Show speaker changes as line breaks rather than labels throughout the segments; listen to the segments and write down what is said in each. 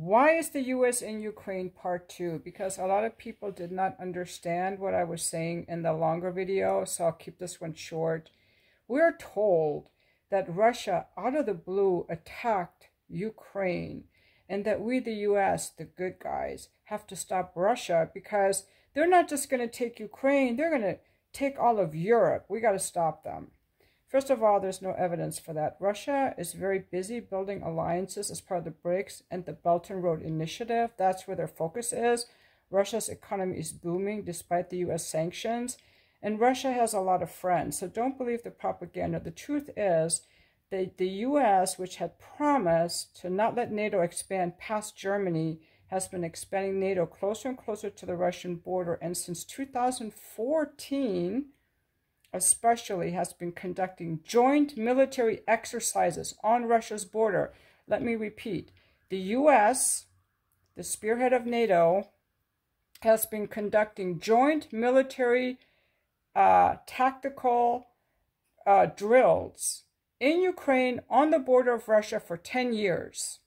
Why is the U.S. in Ukraine part 2? Because a lot of people did not understand what I was saying in the longer video, so I'll keep this one short. We're told that Russia, out of the blue, attacked Ukraine, and that we, the U.S., the good guys, have to stop Russia because they're not just going to take Ukraine, they're going to take all of Europe. We got to stop them. First of all, there's no evidence for that. Russia is very busy building alliances as part of the BRICS and the Belt and Road Initiative. That's where their focus is. Russia's economy is booming despite the U.S. sanctions. And Russia has a lot of friends. So don't believe the propaganda. The truth is that the U.S., which had promised to not let NATO expand past Germany, has been expanding NATO closer and closer to the Russian border. And since 2014... especially has been conducting joint military exercises on Russia's border. Let me repeat. The U.S., the spearhead of NATO, has been conducting joint military tactical drills in Ukraine on the border of Russia for 10 years.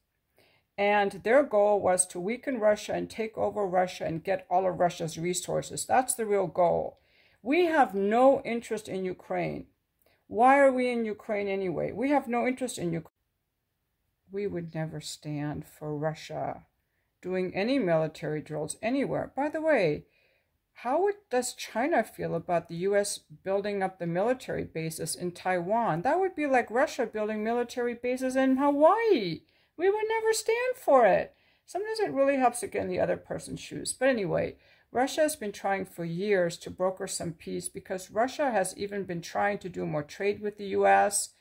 And their goal was to weaken Russia and take over Russia and get all of Russia's resources. That's the real goal. We have no interest in Ukraine. Why are we in Ukraine anyway? We have no interest in Ukraine. We would never stand for Russia doing any military drills anywhere. By the way, how does China feel about the U.S. building up the military bases in Taiwan? That would be like Russia building military bases in Hawaii. We would never stand for it. Sometimes it really helps to get in the other person's shoes. But anyway, Russia has been trying for years to broker some peace because Russia has even been trying to do more trade with the U.S.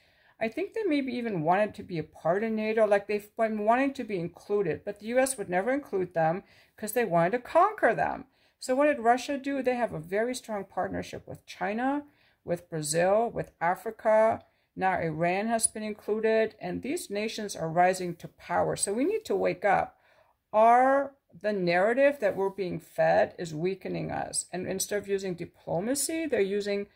I think they maybe even wanted to be a part of NATO, like they've been wanting to be included, but the U.S. would never include them because they wanted to conquer them. So what did Russia do? They have a very strong partnership with China, with Brazil, with Africa. Now Iran has been included, and these nations are rising to power. So we need to wake up. The narrative that we're being fed is weakening us. And instead of using diplomacy, they're using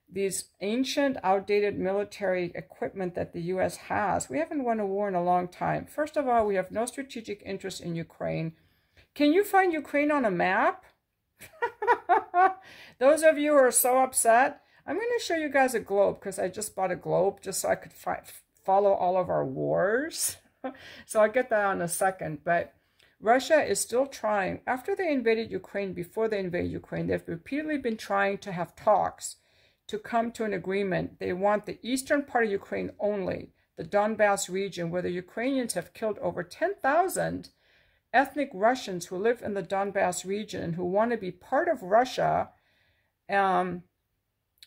these ancient, outdated military equipment that the U.S. has. We haven't won a war in a long time. First of all, we have no strategic interest in Ukraine. Can you find Ukraine on a map? Those of you who are so upset, I'm going to show you guys a globe because I just bought a globe just so I could follow all of our wars. So I'll get that in a second. But Russia is still trying. After they invaded Ukraine, before they invaded Ukraine, they've repeatedly been trying to have talks to come to an agreement. They want the eastern part of Ukraine only, the Donbass region, where the Ukrainians have killed over 10,000 ethnic Russians who live in the Donbass region who want to be part of Russia. And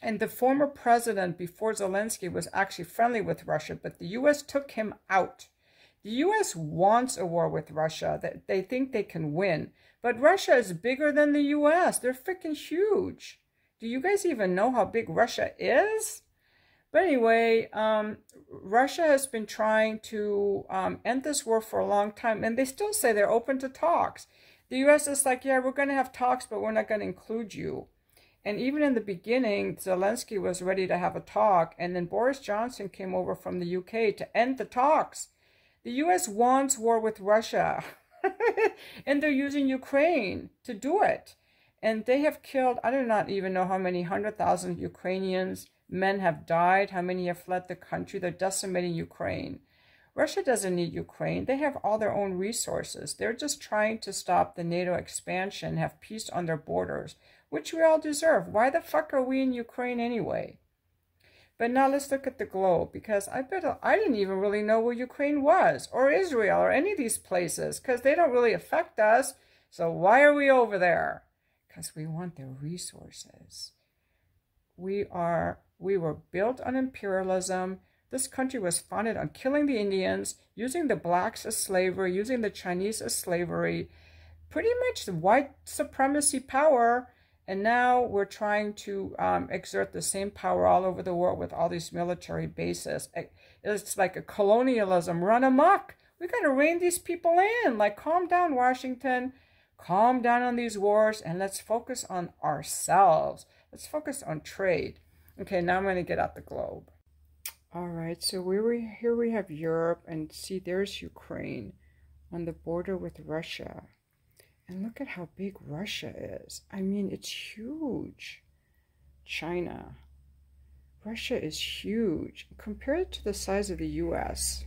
the former president before Zelensky was actually friendly with Russia, but the U.S. took him out. The U.S. wants a war with Russia that they think they can win. But Russia is bigger than the U.S. They're freaking huge. Do you guys even know how big Russia is? But anyway, Russia has been trying to end this war for a long time, and they still say they're open to talks. The U.S. is like, yeah, we're going to have talks, but we're not going to include you. And even in the beginning, Zelensky was ready to have a talk, and then Boris Johnson came over from the UK to end the talks. The U.S. wants war with Russia, and they're using Ukraine to do it. And they have killed, I do not even know how many 100,000 Ukrainians, men have died, how many have fled the country. They're decimating Ukraine. Russia doesn't need Ukraine. They have all their own resources. They're just trying to stop the NATO expansion, have peace on their borders, which we all deserve. Why the fuck are we in Ukraine anyway? But now let's look at the globe, because I didn't even really know where Ukraine was, or Israel, or any of these places, because they don't really affect us. So why are we over there? Because we want their resources. We were built on imperialism. This country was founded on killing the Indians, using the blacks as slavery, using the Chinese as slavery, pretty much the white supremacy power. And now we're trying to exert the same power all over the world with all these military bases. It's like a colonialism run amok. We got to rein these people in. Like, calm down, Washington. Calm down on these wars, and let's focus on ourselves. Let's focus on trade. Okay, now I'm going to get out the globe. All right, so here we have Europe, and see, there's Ukraine. on the border with Russia. And look at how big Russia is. I mean, it's huge. China. Russia is huge. Compare it to the size of the US.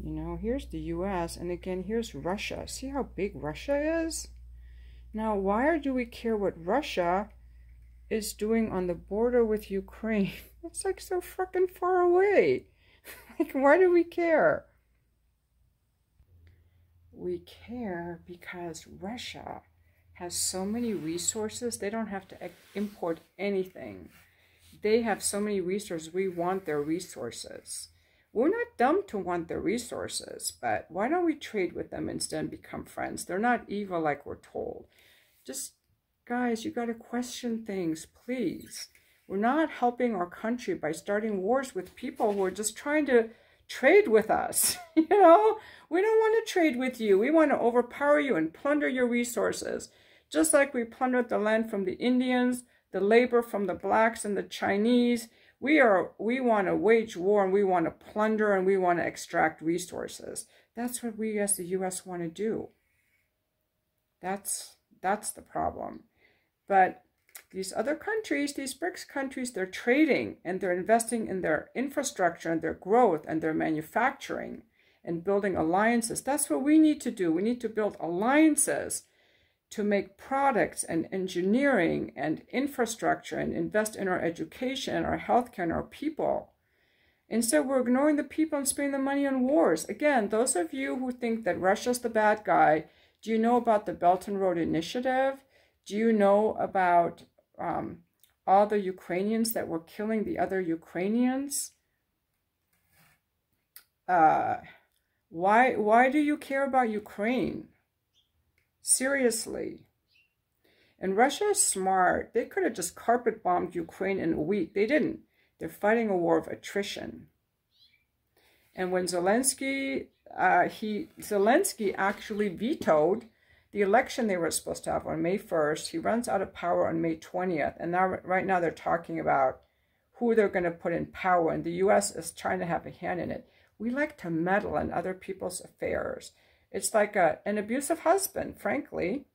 You know, here's the US, and again, here's Russia. See how big Russia is? Now, why do we care what Russia is doing on the border with Ukraine? It's like so freaking far away. Like, why do we care? We care because Russia has so many resources. They don't have to import anything. They have so many resources. We want their resources. We're not dumb to want their resources, but why don't we trade with them instead and become friends? They're not evil like we're told. Just, guys, you got to question things, please. We're not helping our country by starting wars with people who are just trying to trade with us. You know, we don't want to trade with you. We want to overpower you and plunder your resources. Just like we plundered the land from the Indians, the labor from the blacks and the Chinese. We want to wage war, and we want to plunder, and we want to extract resources. That's what we as the U.S. want to do. That's the problem. But these other countries, these BRICS countries, they're trading and they're investing in their infrastructure and their growth and their manufacturing and building alliances. That's what we need to do. We need to build alliances to make products and engineering and infrastructure and invest in our education and our healthcare and our people. Instead, we're ignoring the people and spending the money on wars. Again, those of you who think that Russia's the bad guy, do you know about the Belt and Road Initiative? Do you know about all the Ukrainians that were killing the other Ukrainians? Why do you care about Ukraine? Seriously. And Russia is smart. They could have just carpet bombed Ukraine in a week. They didn't. They're fighting a war of attrition. And when Zelensky actually vetoed the election they were supposed to have on May 1st. He runs out of power on May 20th. And now, right now they're talking about who they're going to put in power. And the U.S. is trying to have a hand in it. We like to meddle in other people's affairs. It's like an abusive husband, frankly.